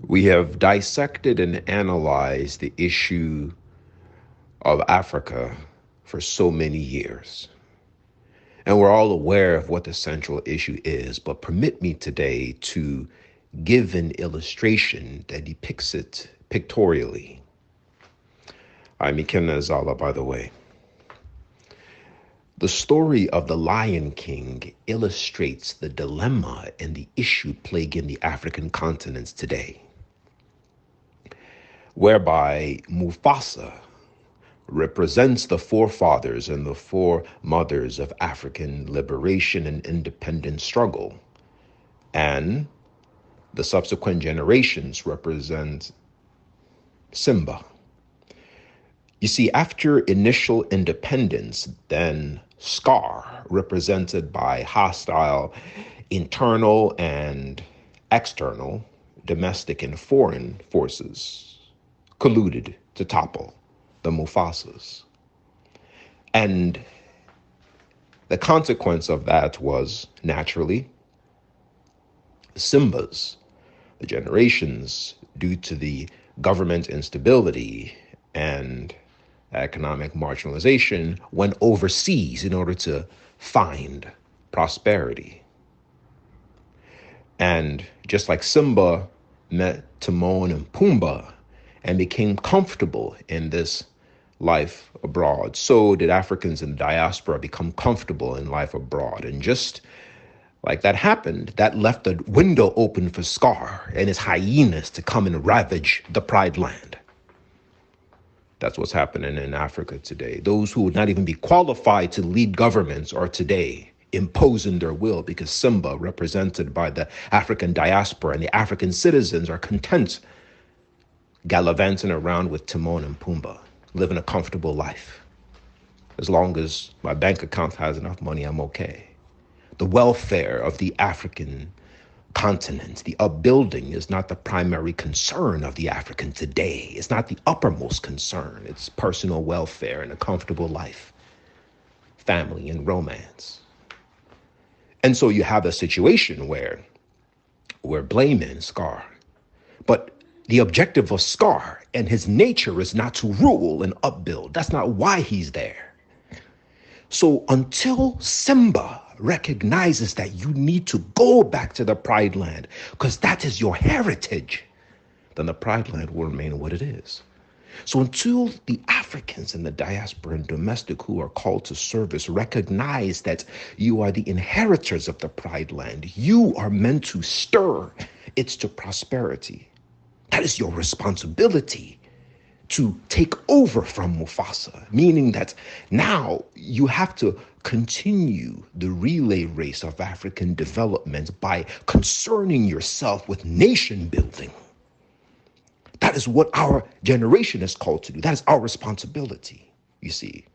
We have dissected and analyzed the issue of Africa for so many years. And we're all aware of what the central issue is, but permit me today to give an illustration that depicts it pictorially. I'm Ikenna Ezealah, by the way. The story of the Lion King illustrates the dilemma and the issue plaguing the African continents today, whereby Mufasa represents the forefathers and the foremothers of African liberation and independence struggle, and the subsequent generations represent Simba. You see, after initial independence, then Scar, represented by hostile internal and external, domestic and foreign forces, colluded to topple the Mufasas. And the consequence of that was, naturally, Simba's, the generations, due to the government instability and economic marginalization, went overseas in order to find prosperity. And just like Simba met Timon and Pumbaa and became comfortable in this life abroad, so did Africans in the diaspora become comfortable in life abroad. And just like that happened, that left a window open for Scar and his hyenas to come and ravage the Pride Land. That's what's happening in Africa today. Those who would not even be qualified to lead governments are today imposing their will because Simba, represented by the African diaspora and the African citizens, are content gallivanting around with Timon and Pumbaa, living a comfortable life. As long as my bank account has enough money, I'm okay. The welfare of the African continent, the upbuilding, is not the primary concern of the African today. It's not the uppermost concern. It's personal welfare and a comfortable life, family and romance. And so you have a situation where we're blaming Scar, but the objective of Scar and his nature is not to rule and upbuild. That's not why he's there. So until Simba recognizes that you need to go back to the Pride Land because that is your heritage, then the Pride Land will remain what it is. So until the Africans in the diaspora and domestic who are called to service recognize that you are the inheritors of the Pride Land, you are meant to stir it to prosperity. That is your responsibility, to take over from Mufasa, meaning that now you have to continue the relay race of African development by concerning yourself with nation building. That is what our generation is called to do. That is our responsibility, you see.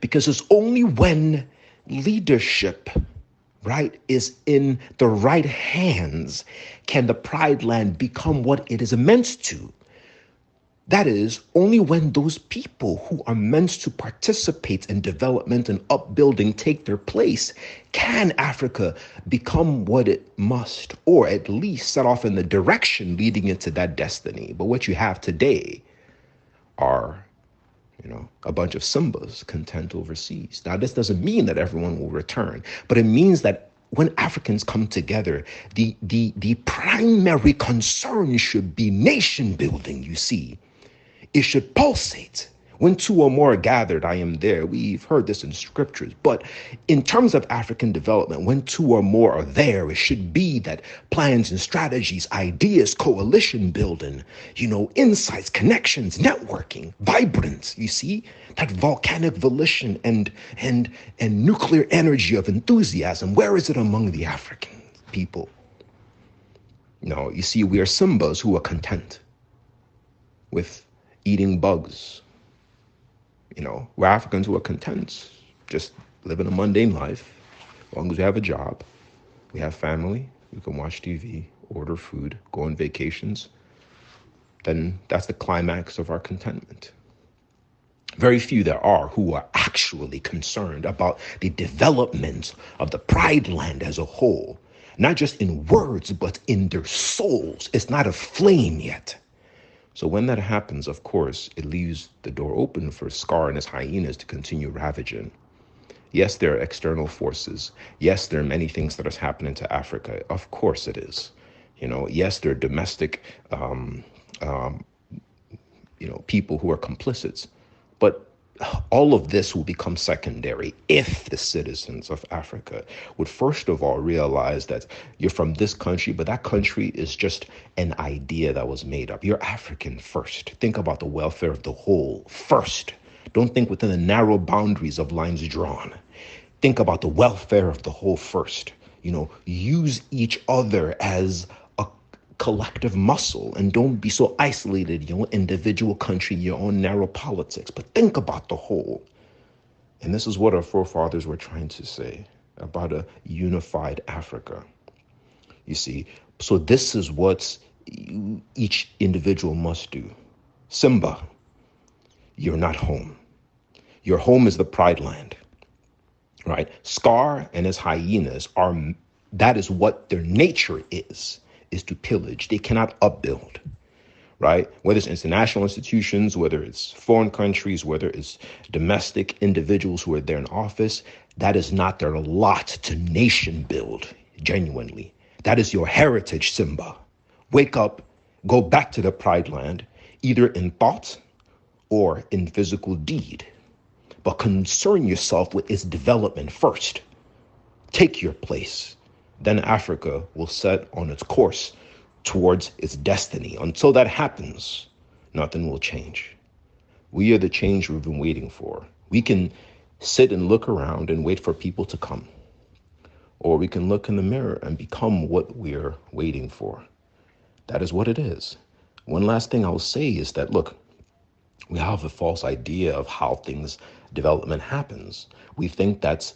Because it's only when leadership, right, is in the right hands can the Pride Land become what it is meant to. That is, only when those people who are meant to participate in development and upbuilding take their place can Africa become what it must, or at least set off in the direction leading into that destiny. But what you have today are, a bunch of Simbas content overseas. Now, this doesn't mean that everyone will return, but it means that when Africans come together, the primary concern should be nation building, you see. It should pulsate. When two or more are gathered, I am there. We've heard this in scriptures. But in terms of African development, when two or more are there, it should be that plans and strategies, ideas, coalition building, insights, connections, networking, vibrance, you see, that volcanic volition and nuclear energy of enthusiasm. Where is it among the African people? No, you see, we are Simbas who are content with eating bugs. We're Africans who are content, just living a mundane life. As long as we have a job, we have family, we can watch TV, order food, go on vacations, then that's the climax of our contentment. Very few there are who are actually concerned about the development of the Pride Land as a whole. not just in words, but in their souls. It's not a flame yet. So when that happens, of course, it leaves the door open for Scar and his hyenas to continue ravaging. Yes, there are external forces. Yes, there are many things that are happening to Africa. Of course it is. Yes, there are domestic, um, people who are complicit. But all of this will become secondary if the citizens of Africa would first of all realize that you're from this country, but that country is just an idea that was made up. You're African first. Think about the welfare of the whole first. Don't think within the narrow boundaries of lines drawn. Think about the welfare of the whole first. Use each other as a collective muscle and don't be so isolated, individual country, your own narrow politics, but think about the whole. And this is what our forefathers were trying to say about a unified Africa. You see, so this is what each individual must do. Simba, you're not home. Your home is the Pride Land, right? Scar and his hyenas that is what their nature is to pillage. They cannot upbuild, right? Whether it's international institutions, whether it's foreign countries, whether it's domestic individuals who are there in office, that is not their lot to nation build genuinely. That is your heritage, Simba. Wake up, go back to the Pride Land, either in thought or in physical deed. But concern yourself with its development first. Take your place. Then Africa will set on its course towards its destiny. Until that happens, nothing will change. We are the change we've been waiting for. We can sit and look around and wait for people to come. Or we can look in the mirror and become what we're waiting for. That is what it is. One last thing I'll say is that, look, we have a false idea of how development happens. We think that's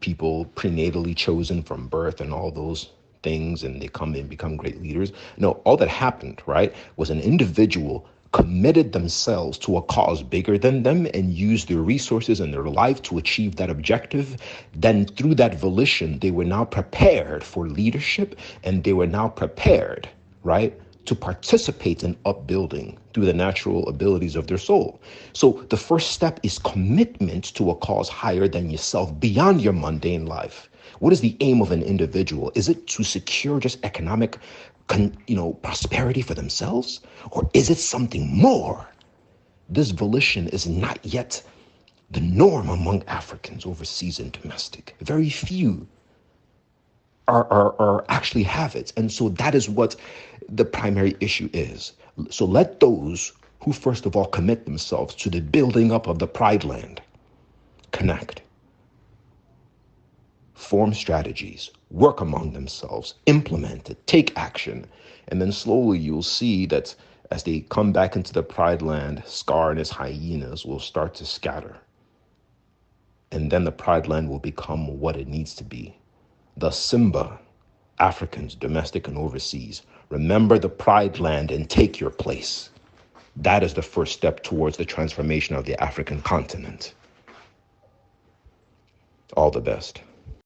people prenatally chosen from birth and all those things, and they come and become great leaders. No, all that happened, right, was an individual committed themselves to a cause bigger than them and used their resources and their life to achieve that objective. Then through that volition, they were now prepared for leadership, and they were now prepared, right, to participate in upbuilding through the natural abilities of their soul. So the first step is commitment to a cause higher than yourself, beyond your mundane life. What is the aim of an individual? Is it to secure just economic, prosperity for themselves? Or is it something more? This volition is not yet the norm among Africans, overseas and domestic. Very few are actually have it. And so that is what the primary issue is. So let those who first of all commit themselves to the building up of the Pride Land connect, form strategies, work among themselves, implement it, take action. And then slowly you'll see that as they come back into the Pride Land, Scar and his hyenas will start to scatter. And then the Pride Land will become what it needs to be. The Simba, Africans, domestic and overseas, remember the Pride Land and take your place. That is the first step towards the transformation of the African continent. All the best.